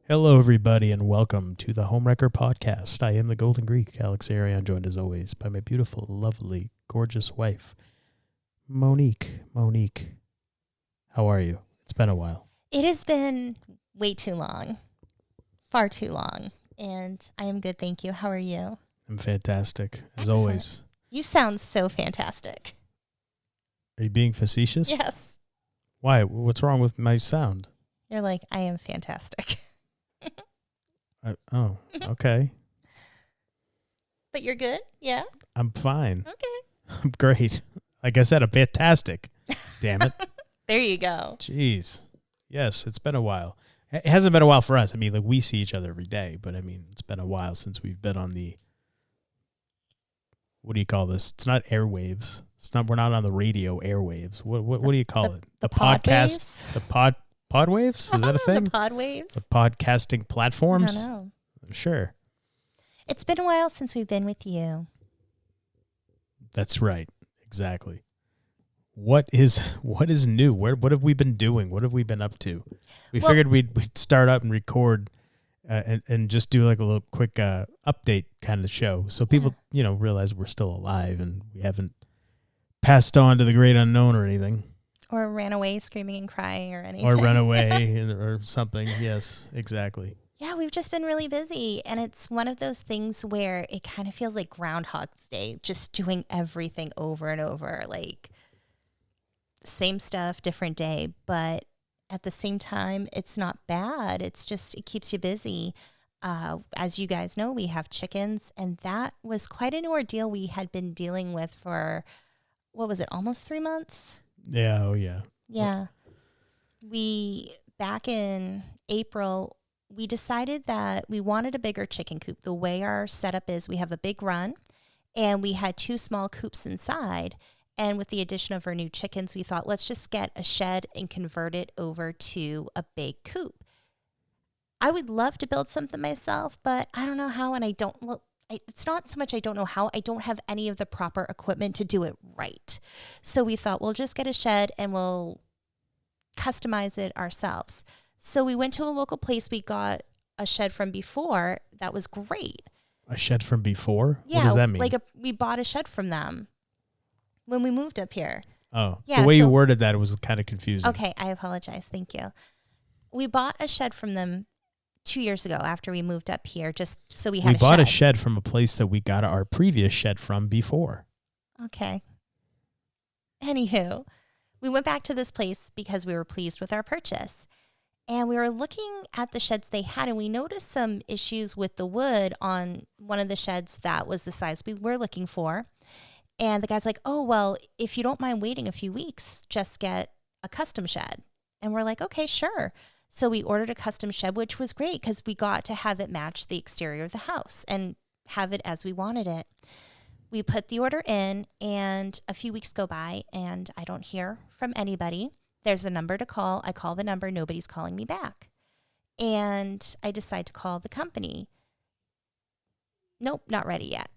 Hello, everybody, and welcome to the Homewrecker podcast. I am the Golden Greek, Alex Arion, joined as always by my beautiful, lovely, gorgeous wife, Monique. Monique, how are you? It's been a while. It has been way too long, far too long, and I am good, thank you. How are you? I'm fantastic, as Excellent. always. You sound so fantastic. Are you being facetious? Yes. Why? What's wrong with my sound? You're like, I am fantastic. Okay. But you're good? Yeah? I'm fine. Okay. I'm great. Like I said, I'm fantastic. Damn it. There you go. Jeez. Yes, it's been a while. It hasn't been a while for us. I mean, like we see each other every day, but I mean, it's been a while since we've been on the, what do you call this? It's not airwaves. We're not on the radio airwaves. What do you call it? The podcast, waves? the pod waves? Is that a thing? The pod waves? The podcasting platforms? I don't know. Sure. It's been a while since we've been with you. That's right. Exactly. What is new? What have we been doing? What have we been up to? We figured we'd start up and record and just do like a little quick update kind of show, so people realize we're still alive and we haven't passed on to the great unknown or anything, Or ran away screaming and crying or anything. or run away or something. Yes, exactly. Yeah, we've just been really busy, and it's one of those things where it kind of feels like Groundhog's Day, just doing everything over and over, like same stuff, different day, but at the same time, it's not bad. It's just, it keeps you busy. As you guys know, we have chickens, and that was quite an ordeal we had been dealing with for, what was it, almost 3 months? Yeah. Oh, yeah. Yeah. Back in April, we decided that we wanted a bigger chicken coop. The way our setup is, we have a big run, and we had 2 small coops inside. And with the addition of our new chickens, we thought, let's just get a shed and convert it over to a big coop. I would love to build something myself, but I don't know how, and it's not so much I don't know how, I don't have any of the proper equipment to do it right. So we thought we'll just get a shed and we'll customize it ourselves. So we went to a local place. We got a shed from before that was great. A shed from before? Yeah, What does that mean? We bought a shed from them when we moved up here. Oh, yeah, the way you worded that, it was kind of confusing. Okay, I apologize. Thank you. We bought a shed from them 2 years ago after we moved up here, just so we had a shed. We bought a shed from a place that we got our previous shed from before. Okay. Anywho, we went back to this place because we were pleased with our purchase. And we were looking at the sheds they had, and we noticed some issues with the wood on one of the sheds that was the size we were looking for. And the guy's like, oh, well, if you don't mind waiting a few weeks, just get a custom shed. And we're like, okay, sure. So we ordered a custom shed, which was great because we got to have it match the exterior of the house and have it as we wanted it. We put the order in, and a few weeks go by, and I don't hear from anybody. There's a number to call. I call the number. Nobody's calling me back. And I decide to call the company. Nope, not ready yet.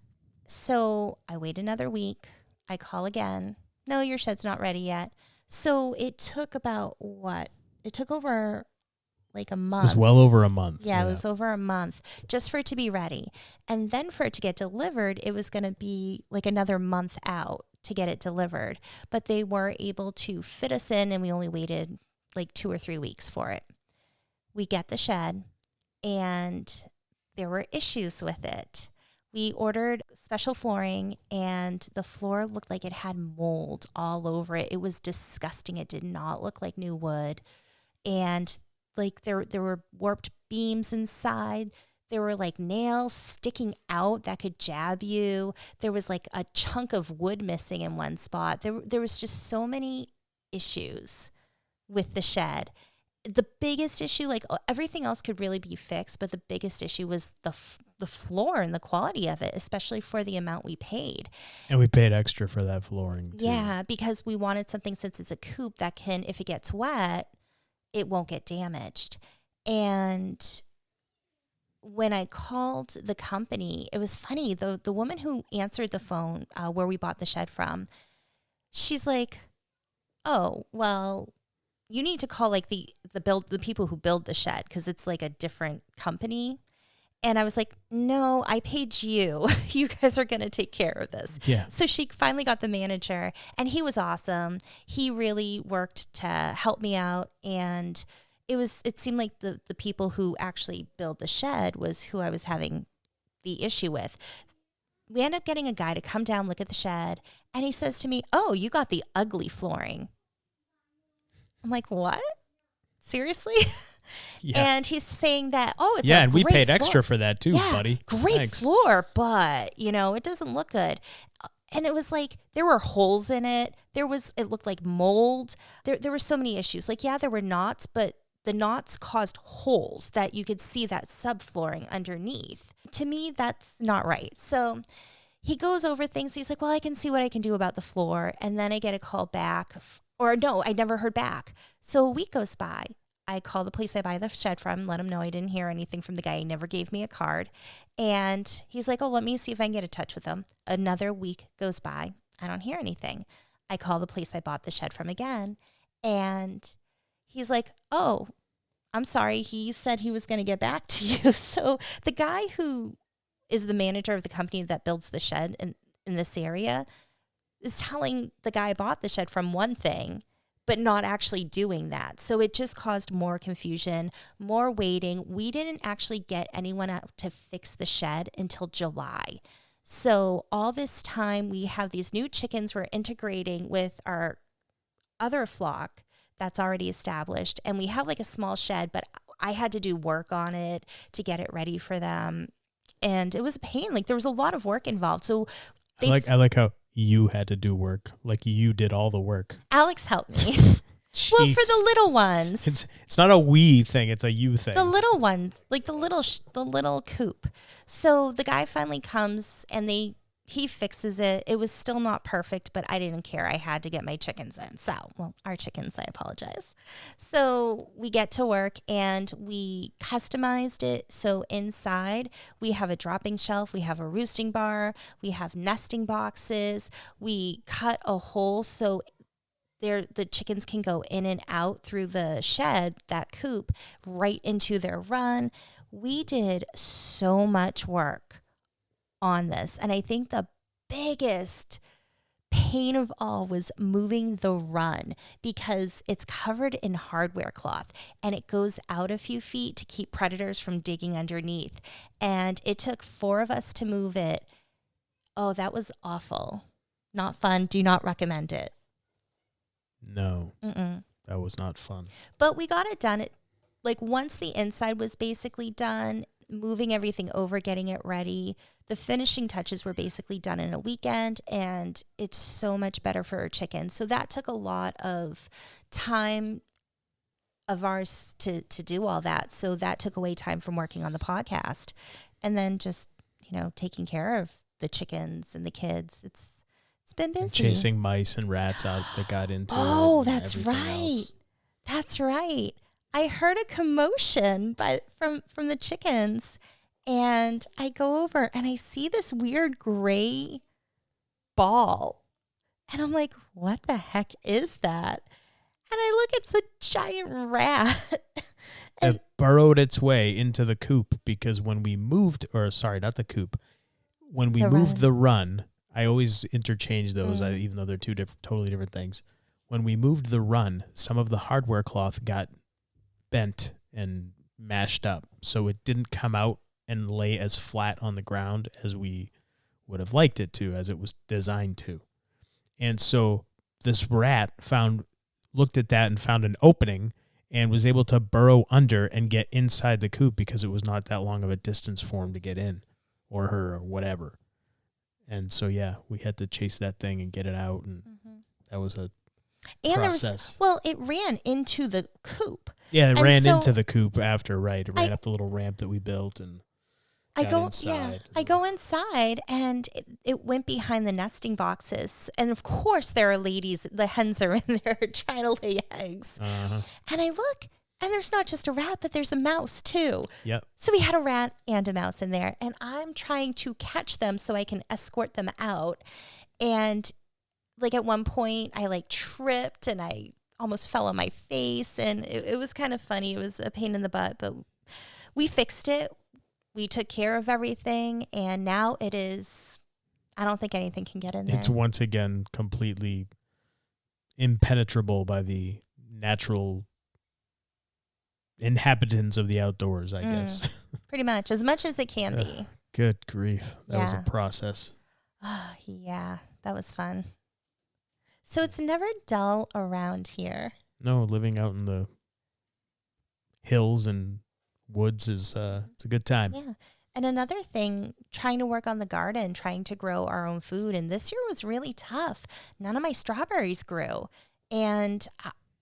So I wait another week. I call again. No, your shed's not ready yet. So it took about It took over like a month. It was well over a month. Yeah, it was over a month just for it to be ready. And then for it to get delivered, it was going to be like another month out to get it delivered. But they were able to fit us in, and we only waited like 2 or 3 weeks for it. We get the shed, and there were issues with it. We ordered special flooring, and the floor looked like it had mold all over it. It was disgusting. It did not look like new wood. And like there were warped beams inside. There were like nails sticking out that could jab you. There was like a chunk of wood missing in one spot. There was just so many issues with the shed. The biggest issue, like everything else could really be fixed, but the biggest issue was the floor and the quality of it, especially for the amount we paid. And we paid extra for that flooring too. Yeah, because we wanted something, since it's a coop, that can, if it gets wet, it won't get damaged. And when I called the company, it was funny. The woman who answered the phone where we bought the shed from, she's like, oh, well, you need to call like the people who build the shed, because it's like a different company. And I was like, no, I paid you. You guys are going to take care of this. Yeah. So she finally got the manager, and he was awesome. He really worked to help me out. And it seemed like the people who actually build the shed was who I was having the issue with. We end up getting a guy to come down, look at the shed. And he says to me, oh, you got the ugly flooring. I'm like, what? Seriously? Yeah. And he's saying that, oh, it's yeah, a and we great paid floor. extra for that too, buddy. Great Thanks. floor, but it doesn't look good. And it was like there were holes in it. It looked like mold. There were so many issues. Like, yeah, there were knots, but the knots caused holes that you could see that subflooring underneath. To me, that's not right. So he goes over things. He's like, well, I can see what I can do about the floor. And then I get a call back, or no, I never heard back. So a week goes by. I call the place I buy the shed from, let him know I didn't hear anything from the guy. He never gave me a card. And he's like, oh, let me see if I can get in touch with him. Another week goes by. I don't hear anything. I call the place I bought the shed from again. And he's like, oh, I'm sorry. He said he was going to get back to you. So the guy who is the manager of the company that builds the shed in this area is telling the guy I bought the shed from one thing, but not actually doing that. So it just caused more confusion, more waiting. We didn't actually get anyone out to fix the shed until July. So all this time, we have these new chickens we're integrating with our other flock that's already established. And we have like a small shed, but I had to do work on it to get it ready for them. And it was a pain. Like, there was a lot of work involved. So I like how you had to do work. Like, you did all the work. Alex helped me. Well, for the little ones. It's not a we thing. It's a you thing. The little ones, like the little coop. So the guy finally comes and he fixes it. It was still not perfect, but I didn't care. I had to get my chickens in. So, well, our chickens, I apologize. So we get to work and we customized it. So inside we have a dropping shelf, we have a roosting bar, we have nesting boxes. We cut a hole so the chickens can go in and out through the shed, that coop, right into their run. We did so much work on this. And I think the biggest pain of all was moving the run, because it's covered in hardware cloth and it goes out a few feet to keep predators from digging underneath. And it took 4 of us to move it. Oh, that was awful. Not fun. Do not recommend it. No, that was not fun. But we got it done. Once the inside was basically done, moving everything over, getting it ready, the finishing touches were basically done in a weekend, and it's so much better for our chickens. So that took a lot of time of ours to do all that. So that took away time from working on the podcast, and then just, taking care of the chickens and the kids. It's been busy. And chasing mice and rats out that got into it. Oh, that's right. Else. That's right. I heard a commotion from the chickens, and I go over and I see this weird gray ball. And I'm like, what the heck is that? And I look, it's a giant rat. And it burrowed its way into the coop, because when we moved, not the coop, when we moved the run, I always interchange those, even though they're two totally different things. When we moved the run, some of the hardware cloth got bent and mashed up, so it didn't come out and lay as flat on the ground as we would have liked it to, as it was designed to. And so this rat looked at that and found an opening and was able to burrow under and get inside the coop, because it was not that long of a distance for him to get in, or her, or whatever. And so, yeah, we had to chase that thing and get it out, and that was a process. It ran into the coop. Yeah, it ran into the coop after, right? It ran up the little ramp that we built, and I go inside, and it went behind the nesting boxes. And, of course, there are ladies, the hens are in there trying to lay eggs. Uh-huh. And I look, and there's not just a rat, but there's a mouse too. Yep. So we had a rat and a mouse in there, and I'm trying to catch them so I can escort them out. And at one point I tripped and I almost fell on my face, and it was kind of funny. It was a pain in the butt, but we fixed it. We took care of everything, and now it is, I don't think anything can get in there. It's once again completely impenetrable by the natural inhabitants of the outdoors, I guess. Pretty much as it can be. Good grief. That was a process. Oh, yeah, that was fun. So it's never dull around here. No, living out in the hills and woods is it's a good time. Yeah. And another thing, trying to work on the garden, trying to grow our own food. And this year was really tough. None of my strawberries grew. And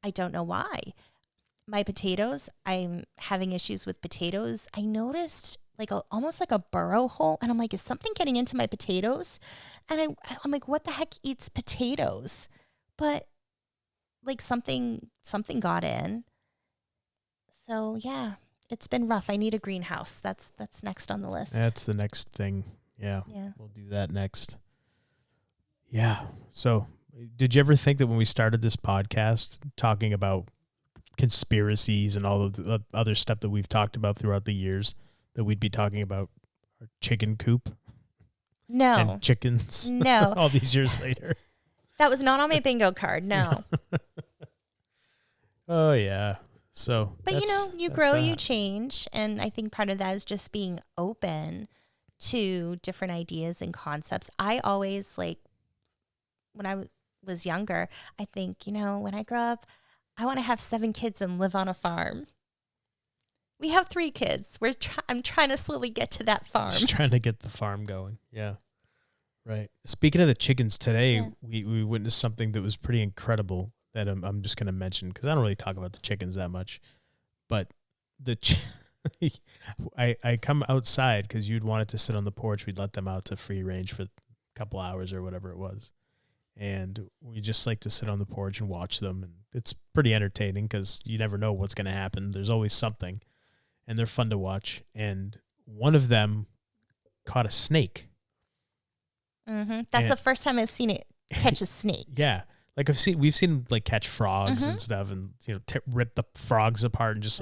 I don't know why. My potatoes, I'm having issues with potatoes. I noticed almost like a burrow hole. And I'm like, is something getting into my potatoes? And I'm like, what the heck eats potatoes? But like something got in. So yeah, it's been rough. I need a greenhouse. That's next on the list. That's the next thing. Yeah. We'll do that next. Yeah. So did you ever think that when we started this podcast talking about conspiracies and all of the other stuff that we've talked about throughout the years, that we'd be talking about our chicken coop? No. And chickens? No. All these years later. That was not on my bingo card. No. Oh, yeah. So, but you grow, you change. And I think part of that is just being open to different ideas and concepts. I always when I was younger, I think, when I grow up, I want to have 7 kids and live on a farm. We have 3 kids. I'm trying to slowly get to that farm. Just trying to get the farm going. Yeah. Right. Speaking of the chickens today, we witnessed something that was pretty incredible that I'm just going to mention because I don't really talk about the chickens that much. But I come outside because you'd wanted to sit on the porch. We'd let them out to free range for a couple hours or whatever it was. And we just like to sit on the porch and watch them. And it's pretty entertaining because you never know what's going to happen. There's always something. And they're fun to watch. And one of them caught a snake. Mm-hmm. That's the first time I've seen it catch a snake. Yeah. Like we've seen like catch frogs and stuff and, rip the frogs apart and just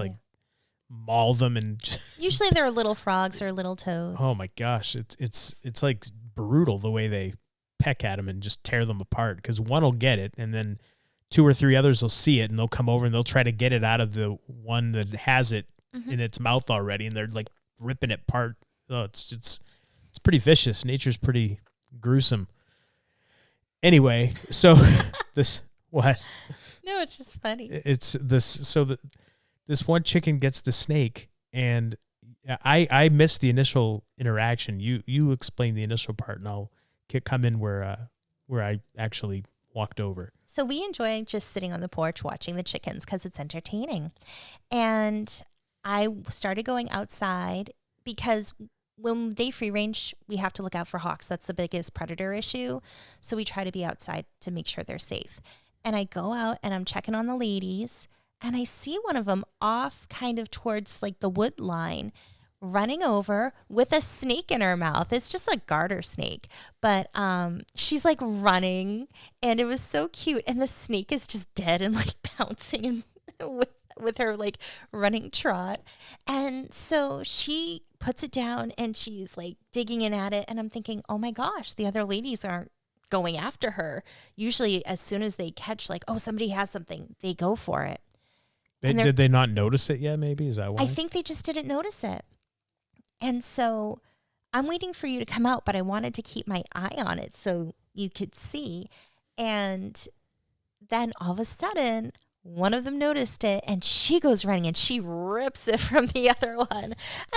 maul them. And usually they're little frogs or little toads. Oh my gosh. It's like brutal the way they peck at them and just tear them apart because one will get it and then 2 or 3 others will see it and they'll come over and they'll try to get it out of the one that has it in its mouth already and they're like ripping it apart. Oh, it's pretty vicious. Nature's pretty gruesome. Anyway, so this what? No, it's just funny. It's this. So this one chicken gets the snake, and I missed the initial interaction. You explain the initial part, and I'll come in where I actually walked over. So we enjoy just sitting on the porch watching the chickens because it's entertaining, and I started going outside because when they free range, we have to look out for hawks. That's the biggest predator issue. So we try to be outside to make sure they're safe. And I go out and I'm checking on the ladies and I see one of them off kind of towards like the wood line running over with a snake in her mouth. It's just a garter snake, but she's like running and it was so cute. And the snake is just dead and like bouncing with her like running trot. And so she puts it down and she's like digging in at it. And I'm thinking, oh my gosh, the other ladies aren't going after her. Usually as soon as they catch like, oh, somebody has something, they go for it. Did they not notice it yet? Maybe is that why? I think they just didn't notice it. And so I'm waiting for you to come out, but I wanted to keep my eye on it so you could see. And then all of a sudden, one of them noticed it and she goes running and she rips it from the other one. And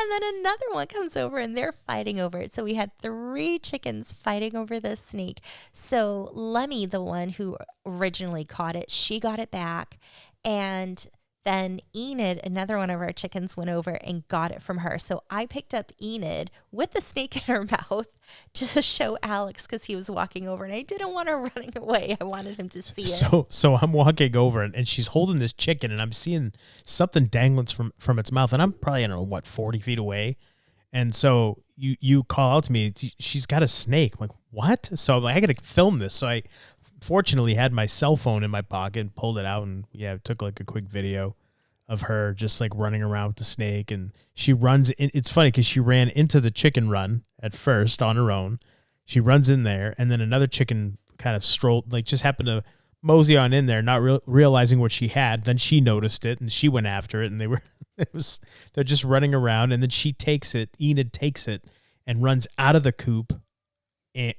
then another one comes over and they're fighting over it. So we had 3 chickens fighting over this snake. So Lemmy, the one who originally caught it, she got it back. And then Enid, another one of our chickens, went over and got it from her. So I picked up Enid with the snake in her mouth to show Alex because he was walking over and I didn't want her running away. I wanted him to see it. So I'm walking over and she's holding this chicken and I'm seeing something dangling from its mouth. And I'm probably, I don't know, 40 feet away. And so you call out to me, she's got a snake. I'm like, what? So I'm like, I got to film this. So I fortunately had my cell phone in my pocket and pulled it out and took like a quick video of her just like running around with the snake. And she runs in. It's funny because she ran into the chicken run at first on her own. She runs in there, and then another chicken kind of strolled, like just happened to mosey on in there, not realizing what she had. Then she noticed it and she went after it, and they're just running around. And then she takes it, Enid takes it and runs out of the coop.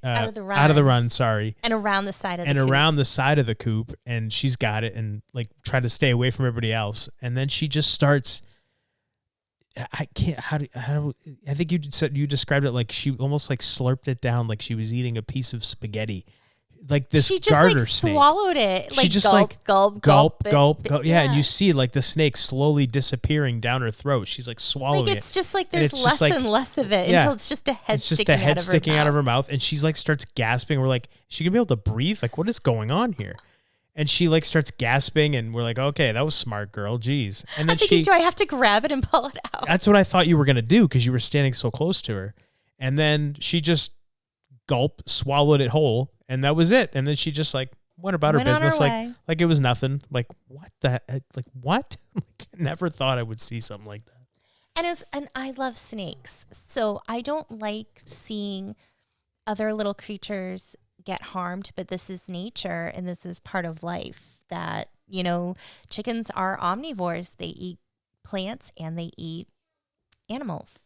Out of the run, sorry. And around the side of the coop. And she's got it and like try to stay away from everybody else. And then she just starts, I think you described it like she almost like slurped it down like she was eating a piece of spaghetti. Like this she just garter like snake. Swallowed it. She like just gulp. Yeah, and you see like the snake slowly disappearing down her throat. She's like swallowing it. Like it's just like there's less and less of it until it's just a head sticking out of her mouth. And she's like starts gasping. We're like, is she gonna be able to breathe? Like, what is going on here? And she like starts gasping, and we're like, okay, that was smart, girl. Jeez. And then I'm thinking, do I have to grab it and pull it out? That's what I thought you were gonna do because you were standing so close to her. And then she just swallowed it whole. And that was it. And then she just like went about her business like it was nothing. Like what what? Like, I never thought I would see something like that. And I love snakes. So I don't like seeing other little creatures get harmed, but this is nature and this is part of life that, chickens are omnivores. They eat plants and they eat animals.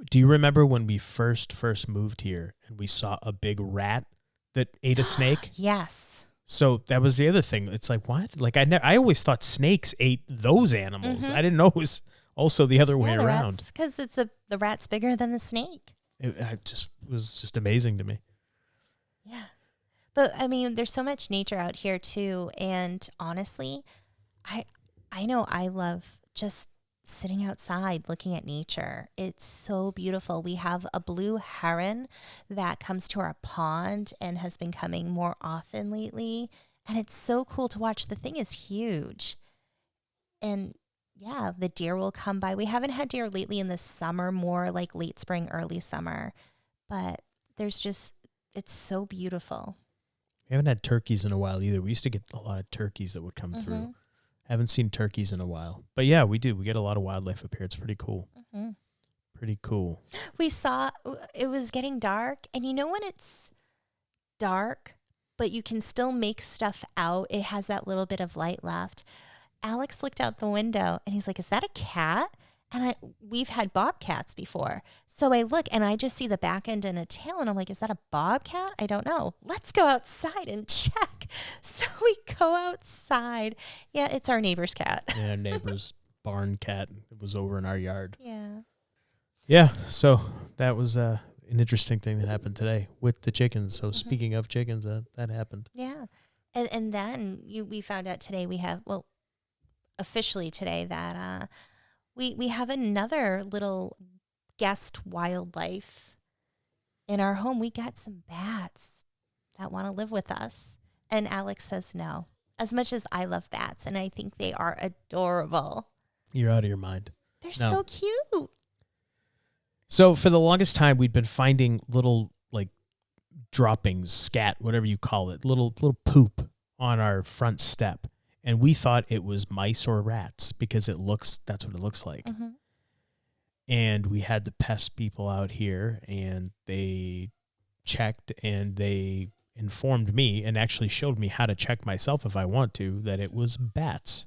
Do you remember when we first moved here and we saw a big rat that ate a snake? Yes. So that was the other thing. It's like, what? Like I always thought snakes ate those animals. Mm-hmm. I didn't know it was also the other way around. Because the rat's bigger than the snake. It was just amazing to me. Yeah. But I mean, there's so much nature out here too. And honestly, I know I love just sitting outside looking at nature. It's so beautiful. We have a blue heron that comes to our pond and has been coming more often lately. And it's so cool to watch. The thing is huge. And yeah, the deer will come by. We haven't had deer lately in the summer, more like late spring, early summer. But it's so beautiful. We haven't had turkeys in a while either. We used to get a lot of turkeys that would come through. Haven't seen turkeys in a while. But yeah, we do. We get a lot of wildlife up here. It's pretty cool. Mm-hmm. Pretty cool. We saw, it was getting dark. And when it's dark, but you can still make stuff out, it has that little bit of light left. Alex looked out the window and he's like, is that a cat? And we've had bobcats before. So I look and I just see the back end and a tail. And I'm like, is that a bobcat? I don't know. Let's go outside and check. So we go outside. Yeah, it's our neighbor's cat. Yeah, neighbor's barn cat. It was over in our yard. Yeah. Yeah, so that was an interesting thing that happened today with the chickens. So speaking of chickens, that happened. Yeah. And then we found out today officially today that we have another little guest wildlife in our home. We got some bats that want to live with us. And Alex says no. As much as I love bats, and I think they are adorable. You're out of your mind. They're so cute. So for the longest time, we'd been finding little like droppings, scat, whatever you call it, little poop on our front step. And we thought it was mice or rats because that's what it looks like. Mm-hmm. And we had the pest people out here and they checked and they informed me and actually showed me how to check myself if I want to, that it was bats.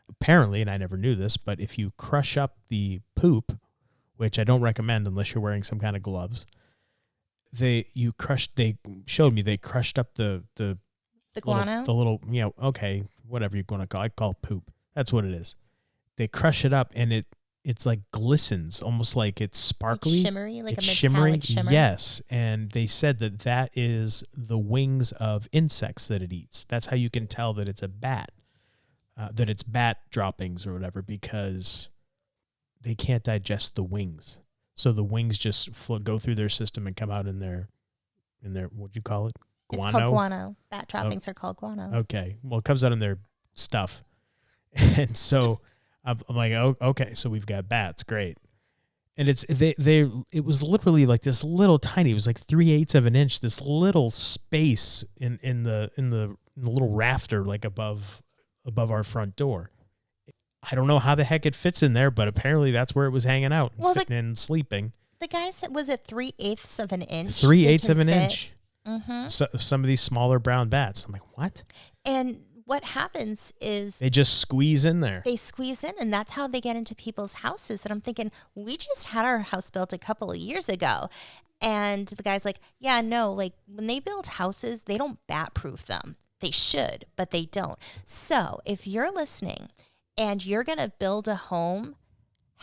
Apparently, and I never knew this, but if you crush up the poop, which I don't recommend unless you're wearing some kind of gloves, they showed me they crushed up the guano? The little, okay, whatever you're going to call it. I call it poop. That's what it is. They crush it up and it's like glistens, almost like it's sparkly. Like shimmery, like it's a metallic shimmer. Yes, and they said that is the wings of insects that it eats. That's how you can tell that it's a bat, that it's bat droppings or whatever, because they can't digest the wings. So the wings just go through their system and come out in their what'd you call it? Guano? It's called guano. Bat droppings are called guano. Okay. Well, it comes out in their stuff. And so I'm like, oh, okay, so we've got bats. Great. And it was literally like this little tiny, it was like 3/8 of an inch, this little space in the little rafter like above our front door. I don't know how the heck it fits in there, but apparently that's where it was hanging out and sleeping. The guy said, was it 3/8 of an inch? 3/8 of an inch. Mm-hmm. So, some of these smaller brown bats. I'm like, what? And what happens is they just squeeze in there. They squeeze in, and that's how they get into people's houses. And I'm thinking, we just had our house built a couple of years ago. And the guy's like, yeah, no, like when they build houses, they don't bat proof them. They should, but they don't. So if you're listening and you're going to build a home,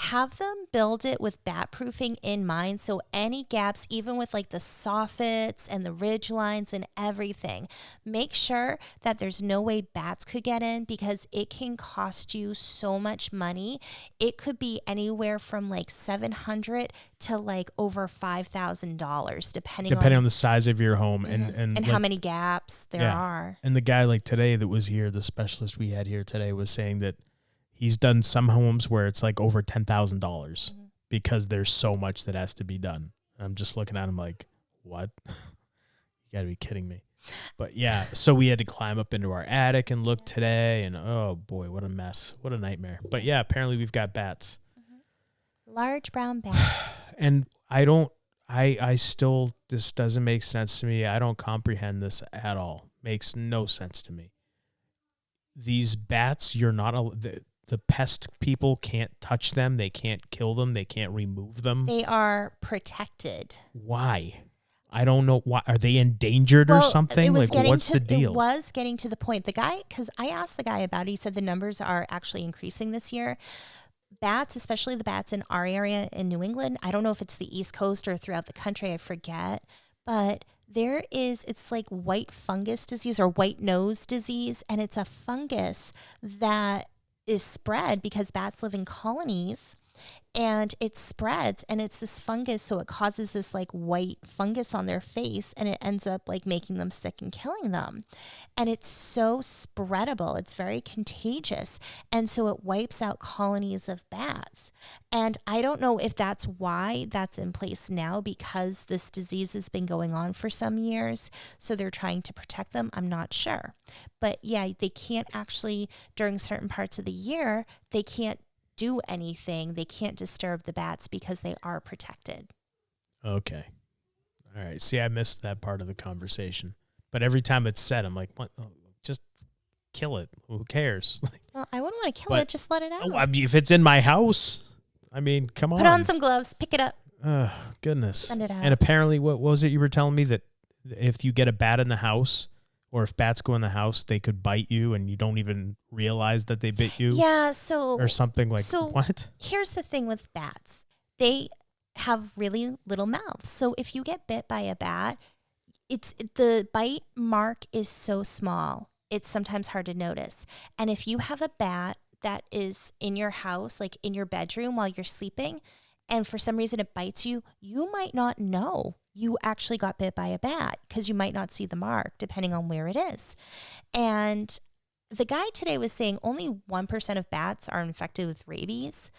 have them build it with bat proofing in mind. So any gaps, even with like the soffits and the ridge lines and everything, make sure that there's no way bats could get in, because it can cost you so much money. It could be anywhere from like $700 to like over $5,000, depending on the size of your home and like, how many gaps there are. And the guy like today that was here, the specialist we had here today, was saying that he's done some homes where it's like over $10,000 because there's so much that has to be done. And I'm just looking at him like, what? You got to be kidding me. But yeah, so we had to climb up into our attic and look today, and oh boy, what a mess. What a nightmare. But yeah, apparently we've got bats. Large brown bats. And I still, this doesn't make sense to me. I don't comprehend this at all. Makes no sense to me. These bats, you're not the pest people can't touch them. They can't kill them. They can't remove them. They are protected. Why? I don't know. Why are they endangered or something? Like, what's the deal? It was getting to the point. The guy, because I asked the guy about it, he said the numbers are actually increasing this year. Bats, especially the bats in our area in New England, I don't know if it's the East Coast or throughout the country, I forget, but it's like white fungus disease or white nose disease, and it's a fungus that is spread because bats live in colonies, and it spreads, and it's this fungus, so it causes this like white fungus on their face, and it ends up like making them sick and killing them. And it's so spreadable, it's very contagious, and so it wipes out colonies of bats. And I don't know if that's why that's in place now, because this disease has been going on for some years, so they're trying to protect them. I'm not sure, but yeah, they can't actually, during certain parts of the year, they can't do anything. They can't disturb the bats because they are protected. Okay. All right. See, I missed that part of the conversation. But every time it's said, I'm like, what? Just kill it. Who cares? Well, I wouldn't want to kill it. Just let it out. If it's in my house, I mean, come on. Put on some gloves. Pick it up. Oh, goodness. Send it out. And apparently, what was it you were telling me? That if you get a bat in the house, or if bats go in the house, they could bite you and you don't even realize that they bit you? Yeah, or something like, what? Here's the thing with bats. They have really little mouths. So if you get bit by a bat, the bite mark is so small, it's sometimes hard to notice. And if you have a bat that is in your house, like in your bedroom while you're sleeping, and for some reason it bites you, you might not know you actually got bit by a bat because you might not see the mark depending on where it is. And the guy today was saying only 1% of bats are infected with rabies,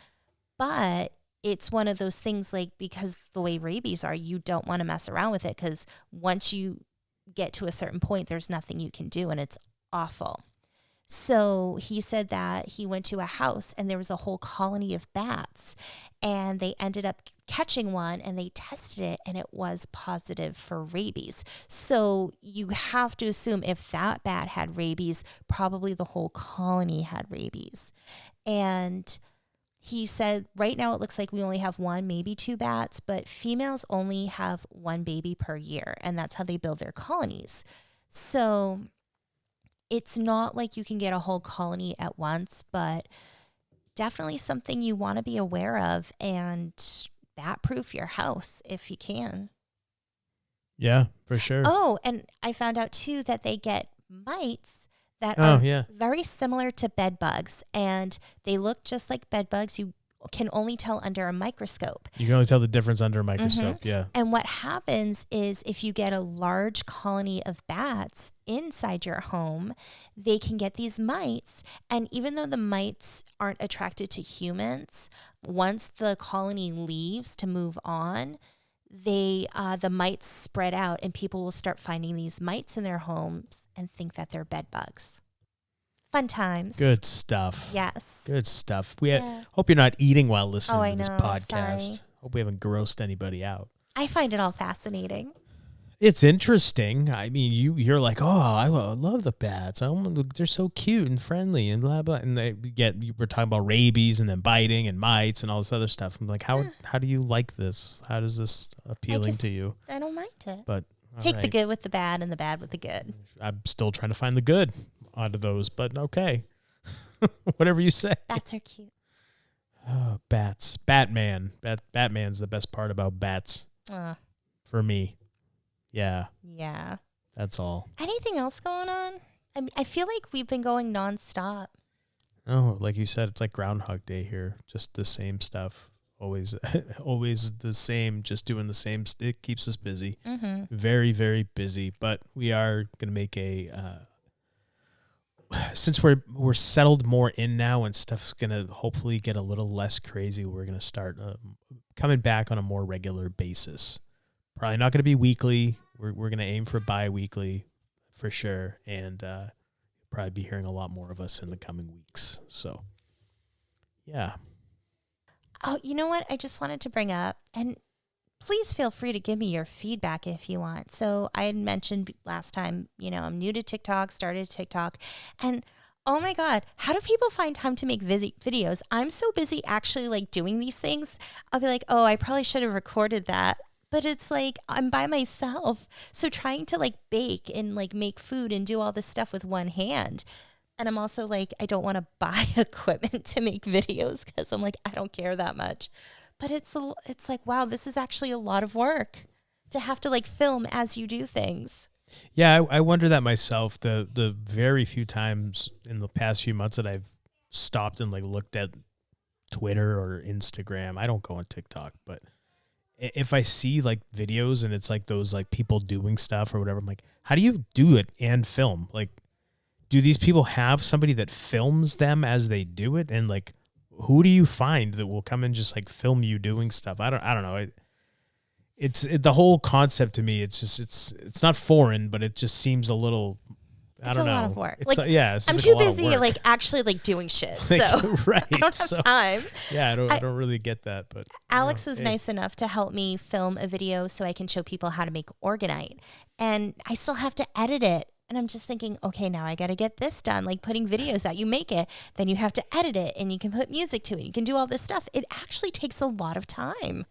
but it's one of those things, like, because the way rabies are, you don't want to mess around with it, because once you get to a certain point, there's nothing you can do, and it's awful. So he said that he went to a house and there was a whole colony of bats, and they ended up catching one, and they tested it, and it was positive for rabies. So you have to assume if that bat had rabies, probably the whole colony had rabies. And he said right now it looks like we only have one, maybe two bats, but females only have one baby per year, and that's how they build their colonies. So it's not like you can get a whole colony at once, but definitely something you want to be aware of, and bat-proof your house if you can. Yeah, for sure. Oh, and I found out too that they get mites that are very similar to bed bugs, and they look just like bed bugs. You can only tell under a microscope. You can only tell the difference under a microscope. Yeah. And what happens is if you get a large colony of bats inside your home, they can get these mites. And even though the mites aren't attracted to humans, once the colony leaves to move on, the mites spread out and people will start finding these mites in their homes and think that they're bed bugs. Fun times. Good stuff. Yes. Good stuff. Hope you're not eating while listening to this know. podcast. Sorry. Hope we haven't grossed anybody out. I find it all fascinating. It's interesting. I mean, you're like, oh, I love the bats. They're so cute and friendly and blah blah. And you were talking about rabies and then biting and mites and all this other stuff. I'm like, how do you like this? How does this appealing to you? I don't mind it. But take the good with the bad and the bad with the good. I'm still trying to find the good out of those, but okay. Whatever you say. Bats are cute. Oh, bats. Batman. Batman's the best part about bats. For me. Yeah. Yeah. That's all. Anything else going on? I feel like we've been going nonstop. Oh, like you said, it's like Groundhog Day here. Just the same stuff. Always the same, just doing the same. It keeps us busy. Mm-hmm. Very, very busy. But we are going to make since we're settled more in now and stuff's going to hopefully get a little less crazy, we're going to start coming back on a more regular basis. Probably not going to be weekly. We're going to aim for bi-weekly for sure. And you'll probably be hearing a lot more of us in the coming weeks. So, yeah. Oh, you know what? I just wanted to bring up, and please feel free to give me your feedback if you want. So I had mentioned last time, I'm new to TikTok, started TikTok, and oh my God, how do people find time to make videos? I'm so busy actually like doing these things. I'll be like, oh, I probably should have recorded that. But it's like I'm by myself. So trying to like bake and like make food and do all this stuff with one hand. And I'm also like, I don't want to buy equipment to make videos because I'm like, I don't care that much. But it's like, wow, this is actually a lot of work to have to like film as you do things. Yeah, I wonder that myself. The very few times in the past few months that I've stopped and like looked at Twitter or Instagram. I don't go on TikTok, but if I see like videos and it's like those like people doing stuff or whatever, I'm like, how do you do it and film? Like, do these people have somebody that films them as they do it? And like, who do you find that will come and just like film you doing stuff? I don't know. It's the whole concept to me. It's just, it's not foreign, but it just seems a little, I don't know. It's a lot of work. It's like, it's I'm like too busy like actually like doing shit. Like, so right. I don't have time. Yeah, I don't really get that. But Alex was nice enough to help me film a video so I can show people how to make organite. And I still have to edit it. And I'm just thinking, okay, now I got to get this done. Like putting videos out, you make it, then you have to edit it and you can put music to it. You can do all this stuff. It actually takes a lot of time.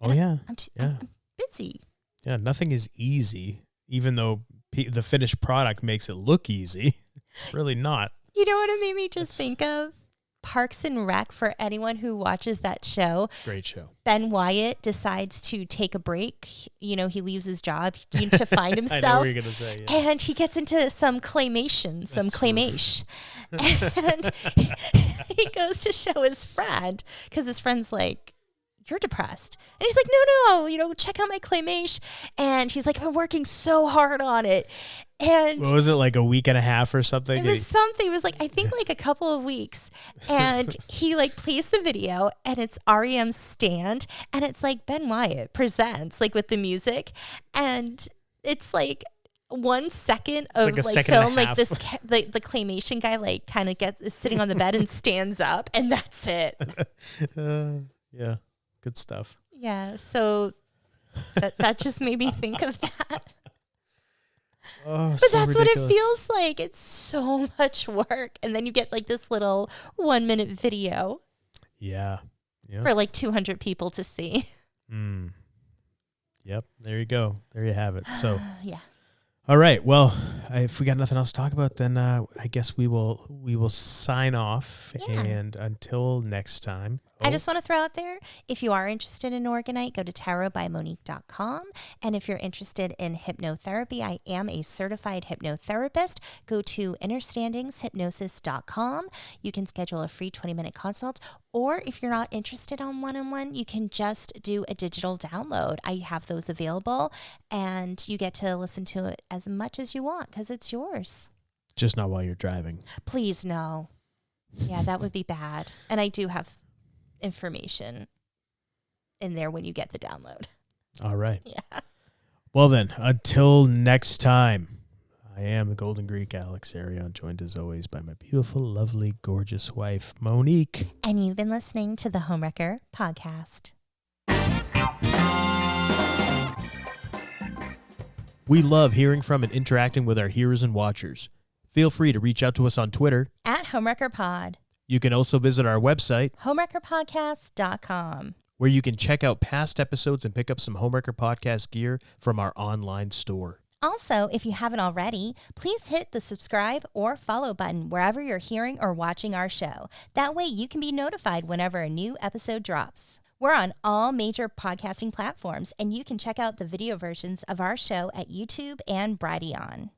Oh, yeah. I'm busy. Yeah, nothing is easy, even though the finished product makes it look easy. It's really not. You know what it made me just think of? Parks and Rec, for anyone who watches that show. Great show. Ben Wyatt decides to take a break. He leaves his job to find himself. I know what you're going to say. Yeah. And he gets into some claymation, And he goes to show his friend because his friend's like, you're depressed. And he's like, no, check out my claymation. And he's like, I've been working so hard on it. And what was it, like a week and a half or something? It was something. It was like, I think like a couple of weeks. And he like plays the video and it's REM's Stand. And it's like Ben Wyatt presents like with the music. And it's like 1 second of like film, like this, the claymation guy like kind of is sitting on the bed and stands up and that's it. Yeah. Good stuff. Yeah. So that just made me think of that. Oh, but so that's ridiculous. what it feels like. It's so much work. And then you get like this little 1 minute video. Yeah. For like 200 people to see. Yep. There you go. There you have it. So, yeah. All right. Well, if we got nothing else to talk about, then I guess we will sign off. Yeah. And until next time, I just want to throw out there, if you are interested in Organite, go to tarotbymonique.com. And if you're interested in hypnotherapy, I am a certified hypnotherapist. Go to understandingshypnosis.com. You can schedule a free 20-minute consult. Or if you're not interested on one-on-one, you can just do a digital download. I have those available, and you get to listen to it as much as you want because it's yours. Just not while you're driving. Please, no. Yeah, that would be bad. And I do have information in there when you get the download. All right. Yeah. Well then, until next time, I am the Golden Greek Alex Arion, joined as always by my beautiful, lovely, gorgeous wife, Monique. And you've been listening to the Homewrecker podcast. We love hearing from and interacting with our hearers and watchers. Feel free to reach out to us on Twitter At HomewreckerPod. You can also visit our website, homewreckerpodcast.com, where you can check out past episodes and pick up some Homewrecker Podcast gear from our online store. Also, if you haven't already, please hit the subscribe or follow button wherever you're hearing or watching our show. That way you can be notified whenever a new episode drops. We're on all major podcasting platforms, and you can check out the video versions of our show at YouTube and Brighteon.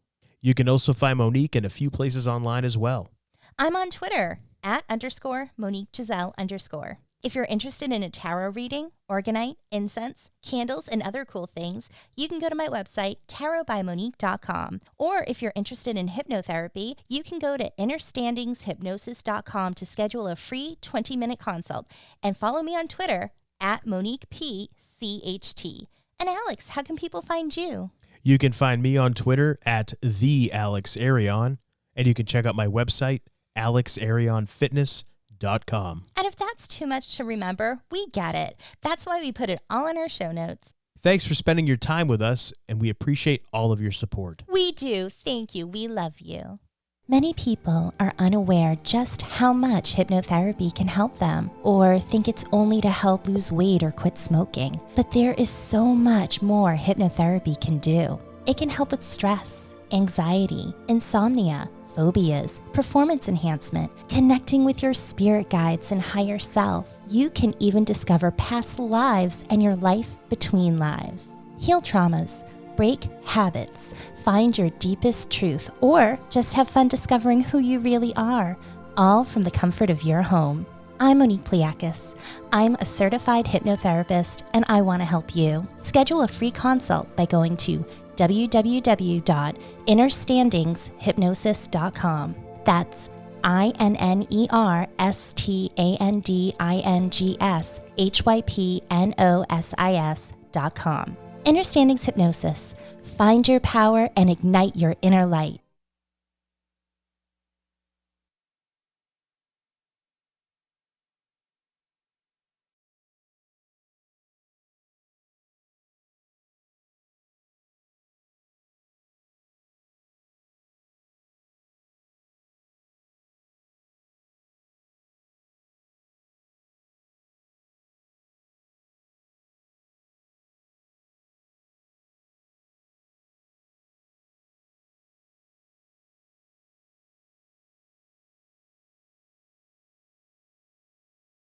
You can also find Monique in a few places online as well. I'm on Twitter @_MoniqueGiselle_. If you're interested in a tarot reading, organite, incense, candles, and other cool things, you can go to my website, tarotbymonique.com. Or if you're interested in hypnotherapy, you can go to understandingshypnosis.com to schedule a free 20-minute consult. And follow me on Twitter @MoniquePCHT. And Alex, how can people find you? You can find me on Twitter @TheAlexArion, and you can check out my website, AlexArionFitness.com. And if that's too much to remember, we get it. That's why we put it all in our show notes. Thanks for spending your time with us, and we appreciate all of your support. We do. Thank you. We love you. Many people are unaware just how much hypnotherapy can help them, or think it's only to help lose weight or quit smoking. But there is so much more hypnotherapy can do. It can help with stress, anxiety, insomnia, phobias, performance enhancement, connecting with your spirit guides and higher self. You can even discover past lives and your life between lives. Heal traumas, break habits, find your deepest truth, or just have fun discovering who you really are, all from the comfort of your home. I'm Monique Pliakis. I'm a certified hypnotherapist, and I want to help you. Schedule a free consult by going to www.understandingshypnosis.com. That's INNERSTANDINGSHYPNOSIS.com. Understandings Hypnosis. Find your power and ignite your inner light.